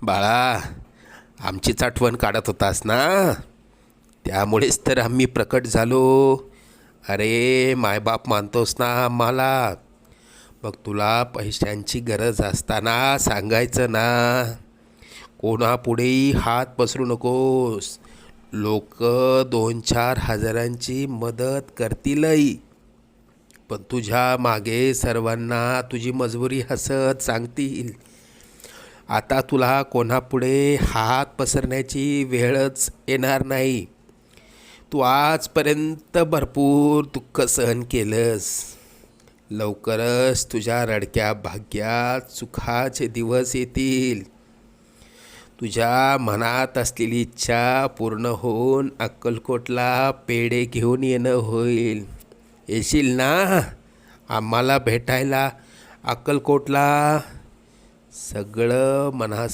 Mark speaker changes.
Speaker 1: बाळा, आमचीच आठवण काढत होतास ना, त्यामुळेच तर आम्ही प्रकट झालो. अरे मायबाप मानतोस ना आम्हाला, मग तुला पैशांची गरज असताना सांगायचं ना. कोणापुढेही हात पसरू नकोस. लोक 2-4 हजारांची मदत करतीलही, पण तुझ्या मागे सर्वांना तुझी मजबुरी हसत सांगतील. आता तुला कोणापुढे हात पसरण्याची वेळच येणार नाही. तू आजपर्यंत भरपूर दुःख सहन केलंस. लवकरच तुझ्या रडक्या भाग्यात सुखाचे दिवस येतील. तुझ्या मनात असलेली इच्छा पूर्ण होऊन अक्कलकोटला पेढे घेऊन येणं होईल. येशील ना आम्हाला भेटायला अक्कलकोटला? सगळं मनासा